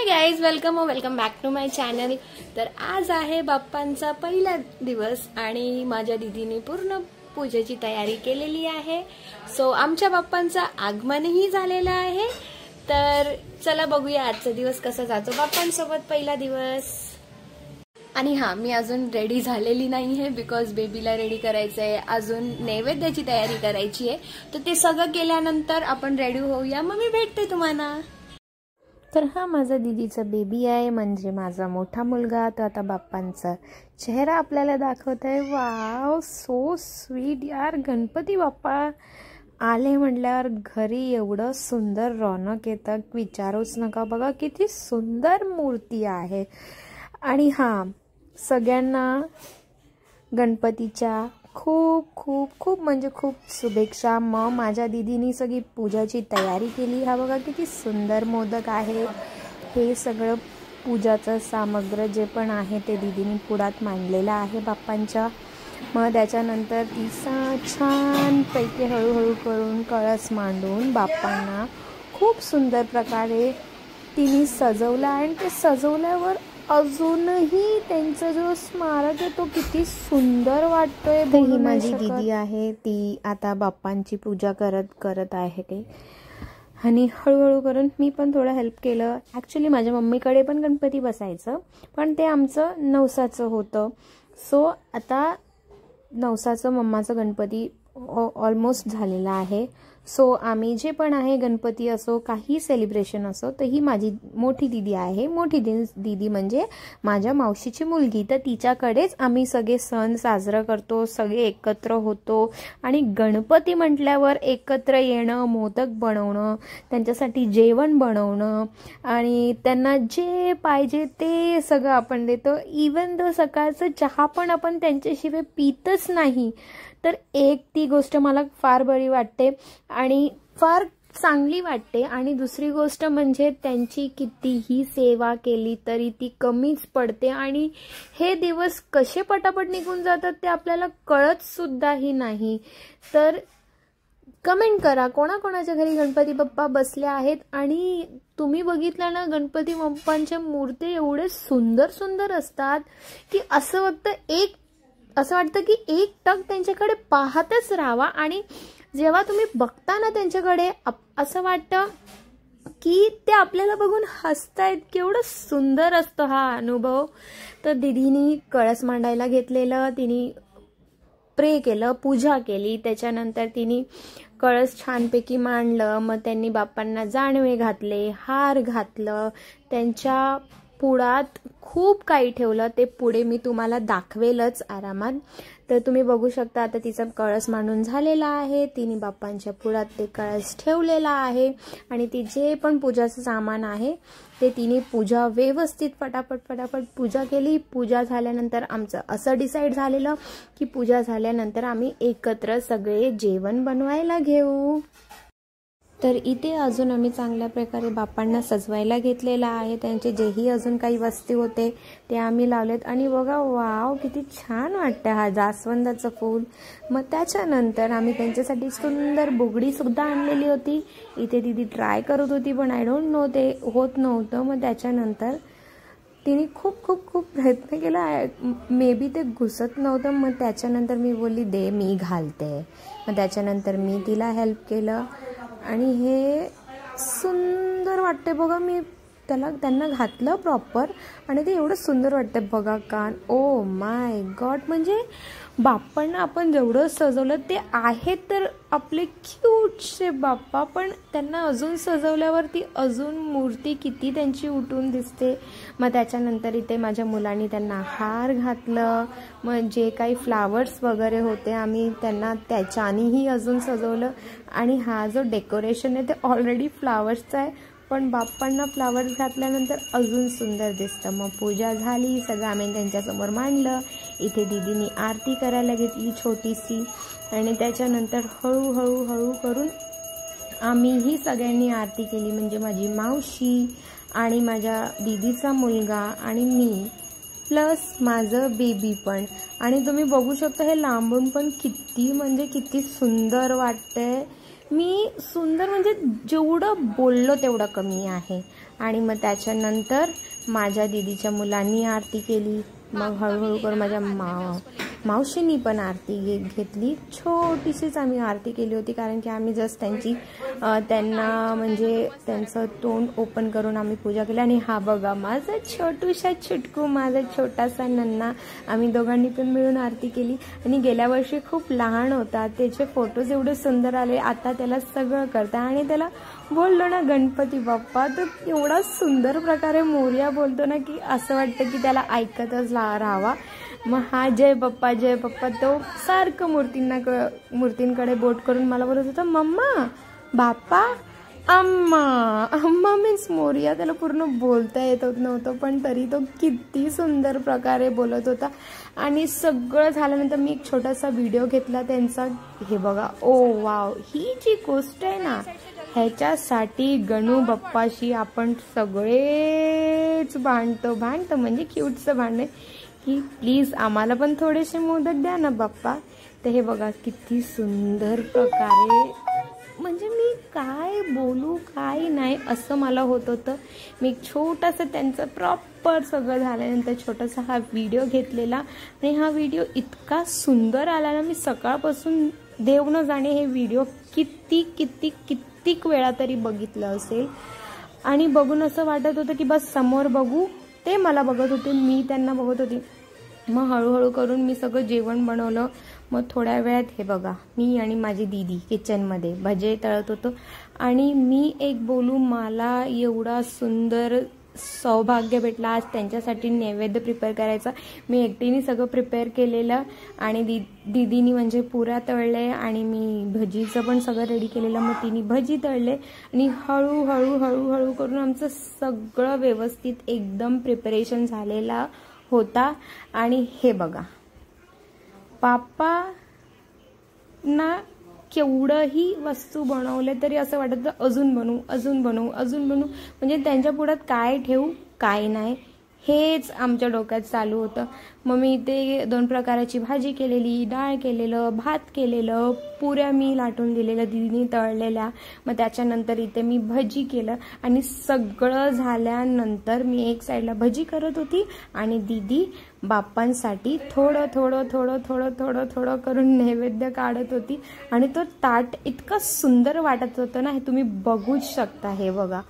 High guys, welcome back to my channel. तर आज आहे बाप्पांचा पहिला दिवस आणि माझ्या दीदीने पूर्ण पूजेची तयारी केलेली आहे। सो आमच्या बाप्पांचा आगमनही झालेला आहे। तर चला बघूया आजचा दिवस कसा जातो बाप्पांसोबत पहिला दिवस। आणि हां, मी अजून रेडी झालेली नाही आहे बिकॉज बेबीला रेडी करायचं आहे, अजून नैवेद्याची तयारी करायची आहे। तर ते सगळं केल्यानंतर आपण रेडी होऊया, मग मी भेटते तुम्हाला। तर हा माझा दीदीचा बेबी आहे, म्हणजे माझा मोठा मुलगा। तो आता बाप्पांचा चेहरा आपल्याला दाखवत आहे। वाव, सो स्वीट यार। गणपती बाप्पा आले म्हटल्यावर घरी एवढं सुंदर रौनक येतं, विचारूच नका। बघा किती सुंदर मूर्ती आहे। आणि हां, सगळ्यांना गणपतीच्या खूप खूप खूप म्हणजे खूप शुभेच्छा। मग माझ्या दीदीनी सगळी पूजाची तयारी केली। हा बघा किती सुंदर मोदक आहे। हे सगळं पूजाचं सामग्री जे पण आहे ते दीदीनी पुढात मांडलेलं आहे बाप्पांच्या। मग त्याच्यानंतर ती छानपैकी हळूहळू करून कळस मांडून बाप्पांना खूप सुंदर प्रकारे तिने सजवलं आणि ते सजवल्यावर अजूनही त्यांचा जो स्मारक आहे तो किती सुंदर वाटतोय। ही माझी दीदी आहे, ती आता बाप्पांची पूजा करत आहे ते। आणि हळूहळू करून मी पण थोडं हेल्प केलं। ॲक्च्युली माझ्या मम्मीकडे पण गणपती बसायचं, पण ते आमचं नवसाचं होतं। सो आता नवसाचं मम्माचं गणपती ऑलमोस्ट झालेला आहे। सो आम्ही जे पण आहे, गणपती असो काही सेलिब्रेशन असो, तर ही माझी मोठी दीदी आहे। मोठी दीदी म्हणजे माझ्या मावशीची मुलगी। तर तिच्याकडेच आम्ही सगळे सण साजरा करतो, सगळे एकत्र होतो। आणि गणपती म्हटल्यावर एकत्र येणं, मोदक बनवणं, त्यांच्यासाठी जेवण बनवणं आणि त्यांना जे पाहिजे ते सगळं आपण देतो। इवन दो सकाळचं चहा पण आपण त्यांच्याशिवाय पितच नाही। तर एक ती गोष्ट मला फार बरी वाटते आणि फार चांगली वाटते। आणि दुसरी गोष्ट म्हणजे त्यांची कितीही सेवा केली तरी ती कमीच पडते आणि हे दिवस कसे पटापट निघून जातात ते आपल्याला कळत सुद्धाही नाही। तर कमेंट करा कोणाकोणाच्या घरी गणपती बाप्पा बसले आहेत आणि तुम्ही बघितलं ना, गणपती बाप्पांच्या मूर्ती एवढे सुंदर सुंदर असतात की असं वाटतं की एक टक त्यांच्याकडे पाहतच राहावा। आणि जेव्हा तुम्ही बघता ना त्यांच्याकडे, असं वाटतं की ते आपल्याला बघून हसतायत। केवढं सुंदर असतं हा अनुभव। तर दीदीनी कळस मांडायला घेतलेलं, तिने प्रे केलं, पूजा केली। त्याच्यानंतर तिने कळस छानपैकी मांडलं। मग त्यांनी बाप्पांना जानवे घातले, हार घातलं, त्यांच्या पुढात खूप काही ठेवलं। ते पुढे मी तुम्हाला दाखवेलच आरामात। तर तुम्ही बघू शकता आता तिचा कळस मांडून झालेला आहे। तिने बाप्पांच्या पुढात ते कळस ठेवलेला आहे आणि ती जे पण पूजाचं सामान आहे ते तिने पूजा व्यवस्थित फटाफट पूजा केली। पूजा झाल्यानंतर आमचं असं डिसाईड झालेलं की पूजा झाल्यानंतर आम्ही एकत्र सगळे जेवण बनवायला घेऊ। तर इथे अजून आम्ही चांगल्या प्रकारे बाप्पांना सजवायला घेतलेला आहे। त्यांचे जेही अजून काही वस्तू होते ते आम्ही लावलेत। आणि बघा, वाव किती छान वाटतं हा जास्वंदाचं फूल। मग त्याच्यानंतर आम्ही त्यांच्यासाठी सुंदर बुगडी सुद्धा आणलेली होती। इथे दीदी ट्राय करत होती पण आय डोंट नो ते होत नव्हतं। मग त्याच्यानंतर तिने खूप खूप खूप प्रयत्न केला, मे बी ते घुसत नव्हतं। मग त्याच्यानंतर मी बोलली दे मी घालते। मग त्याच्यानंतर मी तिला हेल्प केलं आणि हे सुंदर वाटते बघा। मी त्यांना घातलं प्रॉपर आणि ते एवढं सुंदर वाटतं बघा। कान, ओ माय गॉड, म्हणजे बाप्पांना आपण जेवढं सजवलं ते आहे तर आपले क्यूटसे बाप्पा, पण त्यांना अजून सजवल्यावरती अजून मूर्ती किती त्यांची उठून दिसते। मग त्याच्यानंतर इथे माझ्या मुलांनी त्यांना हार घातलं। मग जे काही फ्लावर्स वगैरे होते आम्ही त्यांना त्याच्यानेही अजून सजवलं। आणि हा जो डेकोरेशन आहे ते ऑलरेडी फ्लावर्सचा आहे, पण बाप्पांना फ्लावर्स घातल्यानंतर अजून सुंदर दिसतं। मग पूजा झाली, सगळं आम्ही त्यांच्यासमोर मांडलं। इथे दीदीने आरती करायला घेतली छोटीशी आणि त्याच्यानंतर हळूहळू करून आम्हीही सगळ्यांनी आरती केली। म्हणजे माझी मावशी आणि माझ्या दीदीचा मुलगा आणि मी प्लस माझं बेबी पण। आणि तुम्ही बघू शकता हे लांबून पण किती म्हणजे किती सुंदर वाटतंय। मी सुंदर म्हणजे जेवढं बोललो तेवढं कमी आहे. आणि मग त्याच्यानंतर माझ्या दीदीच्या मुलांनी आरती केली. मग हळूहळू करून माझ्या मावशींनी पण आरती घेतली. छोटीशीच आम्ही आरती केली होती, कारण की आम्ही जस्ट त्यांना म्हणजे त्यांचं तोंड ओपन करून आम्ही पूजा केली. आणि हा बघा माझा छोटूसा छुटकू, माझा छोटासा नन्ना, आम्ही दोघांनी पण मिळून आरती केली. आणि गेल्या वर्षी खूप लहान होता, त्याचे फोटोज एवढे सुंदर आले. आता त्याला सगळं करता आणि त्याला बोललो ना गणपती बाप्पा, तर एवढा सुंदर प्रकारे मोरया बोलतो ना की असं वाटतं की त्याला ऐकतच राहावा. मग हा जय बाप्पा जय बाप्पा तो सारखं मूर्तींकडे बोट करून मला बोलत होता, मम्मा बाप्पा अम्मा. अम्मा मीन्स मोरया. त्याला पूर्ण बोलता येत नव्हतं, पण तरी तो किती सुंदर प्रकारे बोलत होता. आणि सगळं झाल्यानंतर मी एक छोटासा व्हिडिओ घेतला त्यांचा. हे बघा, ओ वाव, ही जी गोष्ट आहे ना, ह्याच्यासाठी गणू बाप्पाशी आपण सगळेच भांडतो म्हणजे क्यूटचं भांडण की प्लीज आम्हाला पण थोडेसे मोदक द्या ना बाप्पा. तर हे बघा किती सुंदर प्रकारे, म्हणजे मी काय बोलू काय नाही असं मला होत होतं. मी एक छोटासा त्यांचं प्रॉपर सगळं झाल्यानंतर छोटासा हा व्हिडिओ घेतलेला. आणि हा व्हिडिओ इतका सुंदर आला ना, मी सकाळपासून देव न जाणे हे व्हिडिओ कित्येक वेळा तरी बघितलं असेल. आणि बघून असं वाटत होतं की बस समोर बघू. ते मला बघत होते, मी त्यांना बघत होती. मग हळूहळू करून मी सगळं जेवण बनवलं. मग थोड्या वेळात हे बघा मी आणि माझी दीदी किचनमध्ये भजे तळत होतो. आणि मी एक बोलू, मला एवढा सुंदर सौभाग्य भेटला आज त्यांच्यासाठी नैवेद्य प्रिपेअर करायचा. मी एकटीने सगळं प्रिपेअर केलेलं आणि दीदीनी म्हणजे पुऱ्या तळले आणि मी भजीचं पण सगळं रेडी केलेलं. मग तिने भजी तळले आणि हळूहळू करून आमचं सगळं व्यवस्थित एकदम प्रिपरेशन झालेला होता. आणि हे बघा बाप्पा ना केवढंही वस्तू बनवले तरी असं वाटतं अजून बनवू म्हणजे त्यांच्या पुढ्यात काय ठेवू काय नाही हेच आमच्या डोक्यात चालू होतं. मग मी इथे 2 प्रकाराची भाजी केलेली, डाळ केलेलं, भात केलेलं, पुऱ्या मी लाटून दिलेल्या दीदीने तळलेल्या. मग त्याच्यानंतर इथे मी भजी केलं. आणि सगळं झाल्यानंतर मी एक साईडला भजी करत होती आणि दीदी बाप्पांसाठी थोडं करून नैवेद्य काढत होती. आणि तो ताट इतका सुंदर वाटत होतं ना, हे तुम्ही बघूच शकता. हे बघा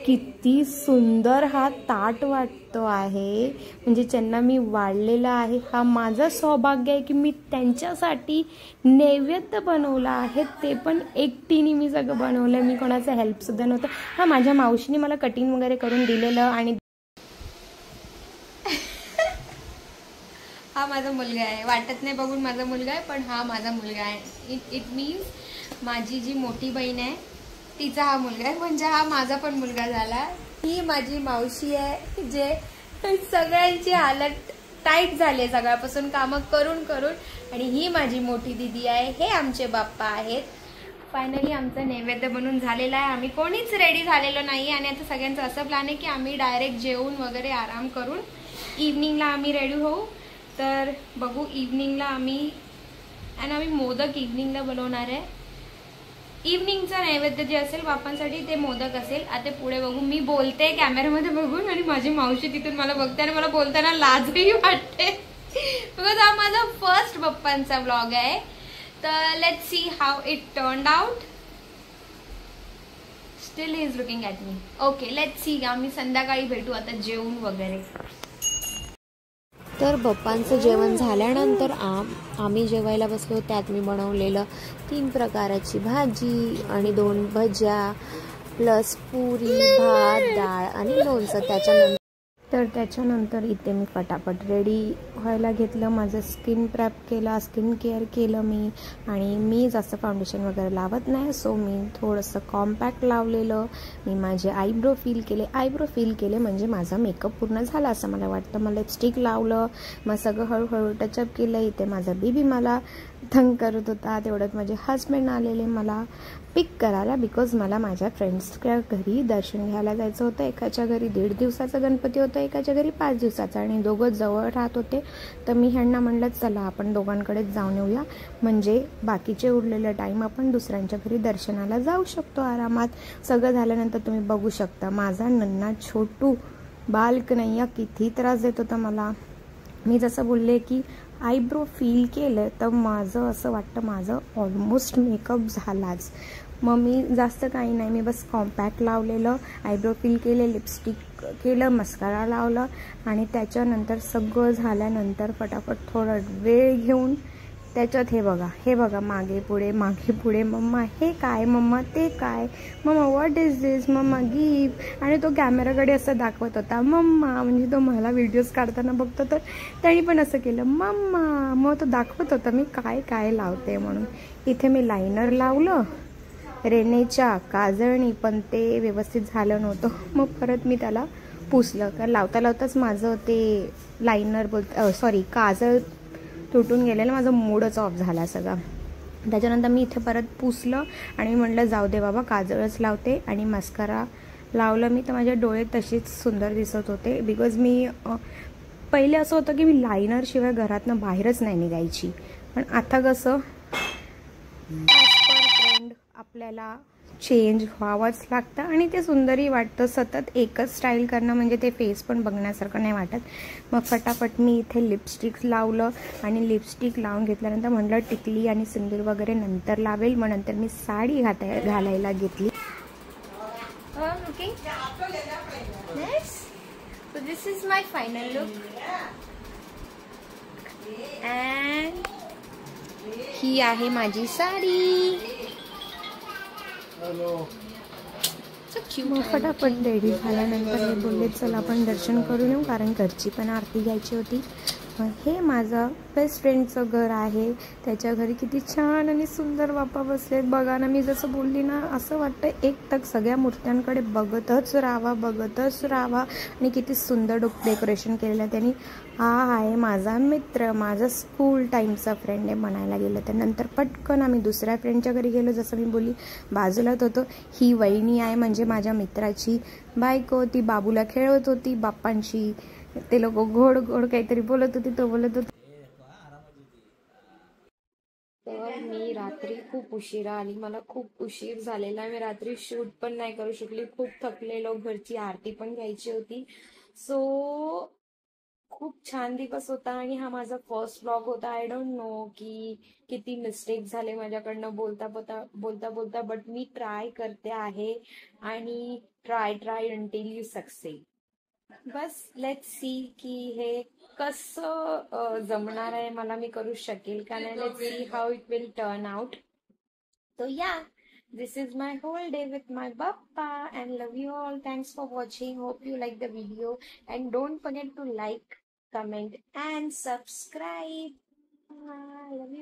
किती सुंदर हा ताट वाटतो आहे, म्हणजे ज्यांना मी वाढलेला आहे. हा माझं सौभाग्य आहे की मी त्यांच्यासाठी नैवेद्य बनवला आहे, ते पण एकटीने मी सगळं बनवलं. मी कोणाचं हेल्प सुद्धा नव्हतं. हा माझ्या मावशीने मला कटिंग वगैरे करून दिलेलं. आणि हा माझा मुलगा आहे, वाटत नाही बघून माझा मुलगा आहे, पण हा माझा मुलगा आहे. इट मीन्स माझी जी मोठी बहीण आहे तिचा हा मुलगा आहे, म्हणजे हा माझा पण मुलगा झाला. ही माझी मावशी आहे, जे सगळ्यांची हालत टाईट झाली सकाळपासून कामं करून. आणि ही माझी मोठी दीदी आहे. हे आमचे बाप्पा आहेत. फायनली आमचं नैवेद्य बनवून झालेला आहे. आम्ही कोणीच रेडी झालेलो नाही आणि आता सगळ्यांचं असं प्लॅन आहे की आम्ही डायरेक्ट जेवून वगैरे आराम करून इव्हनिंगला आम्ही रेडी होऊ. तर बघू इव्हनिंगला आम्ही मोदक इव्हनिंगला बनवणार आहे. इव्हनिंगचा नैवेद्य जे असेल बाप्पांसाठी ते मोदक असेल. आता पुढे बघू. मी बोलते कॅमेऱ्यामध्ये बघून आणि माझी मावशी तिथून मला बघते आणि मला बोलताना लाजही वाटते. बिकॉज हा माझा फर्स्ट बाप्पांचा व्लॉग आहे. तर let's see how it turned out. Still he is looking at me. Okay let's see. आम्ही संध्याकाळी भेटू आता जेवून वगैरे. तर बाप्पांचं जेवण झाल्यानंतर आम्ही जेवायला बसलो. त्यात मी बनवलेलं 3 प्रकाराची भाजी आणि 2 भज्या प्लस पुरी, भात, डाळ आणि लोणचं. त्याच्यानंतर इथे मी फटाफट रेडी व्हायला घेतलं. माझं स्किन प्रेप केला, स्किन केअर केलं मी. आणि मी जास्त फाउंडेशन वगैरे लावत नाही, सो मी थोडंसं कॉम्पॅक्ट लावलेलं. मी माझे आयब्रो फील केले म्हणजे माझा मेकअप पूर्ण झाला असं मला वाटतं. मग लिपस्टिक लावलं, मग सगळं हळूहळू टचअप केलं. इथे माझा बेबी मला थंग करत होता. तेवढ्यात माझे हस्बंड आलेले मला पिक करायला, बिकॉज मला माझ्या फ्रेंड्सच्या घरी दर्शन घ्यायला जायचं होतं. एकाच्या घरी 1.5 दिवसाचा गणपती होता, एकाच्या घरी 5 दिवसाचा, आणि दोघं जवळ राहत होते. तर मी ह्यांना म्हणलं चला आपण दोघांकडेच जाऊन येऊया, म्हणजे बाकीचे उरलेले टाईम आपण दुसऱ्यांच्या घरी दर्शनाला जाऊ शकतो आरामात. सगळं झाल्यानंतर तुम्ही बघू शकता माझा नन्ना छोटू बालकनैया किती त्रास देत होता मला. मी जसं बोलले की आयब्रो फील केलं तर माझं असं वाटतं माझं ऑलमोस्ट मेकअप झालाच. मग मी जास्त काही नाही, मी बस कॉम्पॅक्ट लावलेलं, आयब्रो फील केले, लिपस्टिक केलं, मस्कारा लावलं, आणि त्याच्यानंतर सगळं झाल्यानंतर फटाफट थोडा वेळ घेऊन त्याच्यात हे बघा मागे पुढे मम्मा हे काय, मम्मा ते काय, mamma what is this, mamma give. आणि तो कॅमेराकडे असं दाखवत होता मम्मा, म्हणजे तो मला व्हिडिओज काढताना बघतो तर त्याने पण असं केलं मम्मा. मग तो दाखवत होता मी काय काय लावते म्हणून. इथे मी लायनर लावलं रेनेच्या काजळनी, पण ते व्यवस्थित झालं नव्हतं. मग परत मी त्याला पुसलं, कारण लावताच माझं ते लायनर काजळ तुटून गेलेलं, माझा मूडच ऑफ झाला सगळा. त्याच्यानंतर मी इथे परत पुसलं आणि म्हटलं जाऊ दे बाबा काजळच लावते, आणि मस्कारा लावलं मी. तर माझे डोळे तसेच सुंदर दिसत होते, बिकॉज मी पहिले असं होतं की मी लायनर शिवाय घरातनं बाहेरच नाही निघायची. पण आता कसं ॲज पर ट्रेंड आपल्याला चेंज व्हावंच लागतं, आणि ते सुंदरही वाटतं. सतत एकच स्टाईल करणं म्हणजे ते फेस पण बघण्यासारखं नाही वाटत. मग फटाफट मी इथे लिपस्टिक लावलं, आणि लिपस्टिक लावून घेतल्यानंतर म्हटलं टिकली आणि सिंदूर वगैरे नंतर लावेल. मग नंतर मी साडी घालायला घेतली. So this is my final look, and ही आहे माझी साडी. मग फटाफट रेडी झाल्यानंतर हे बोलले चला आपण दर्शन करून येऊ, कारण घरची पण आरती घ्यायची होती. हे माझं बेस्ट फ्रेंडचं घर आहे, त्याच्या घरी किती छान आणि सुंदर बाप्पा बसलेत बघा ना. मी जसं बोलली ना, असं वाटतं एकटक सगळ्या मूर्त्यांकडे बघतच राहावा, आणि किती सुंदर डेकोरेशन केलेलं आहे त्यांनी. हा आहे माझा मित्र, माझा स्कूल टाईमचा फ्रेंड आहे म्हणायला गेलं तर. नंतर पटकन आम्ही दुसऱ्या फ्रेंडच्या घरी गेलो, जसं मी बोलली बाजूलाच होतो. ही वहिनी आहे म्हणजे माझ्या मित्राची बायको, ती बाबूला खेळवत होती बाप्पांशी. ते लोक गोड काहीतरी बोलत होती, तो बोलत होता. तर मी रात्री खूप उशिरा आली, मला खूप उशीर झालेला, मी रात्री शूट पण नाही करू शकली, खूप थकलेलो, घरची आरती पण घ्यायची होती. सो खूप छान दिवस होता, आणि हा माझा फर्स्ट व्लॉग होता. आय डोंट नो की किती मिस्टेक झाले माझ्याकडनं बोलता, बट मी ट्राय करते आहे, आणि try until you succeed. Bus let's see की हे कसं जमणार आहे, मला मी करू शकेल का नाही. Let's see how it will turn out. So yeah, this is my whole day with my Bappa, and love you all. Thanks for watching. Hope you like the video, and don't forget to like, comment and subscribe. Love you.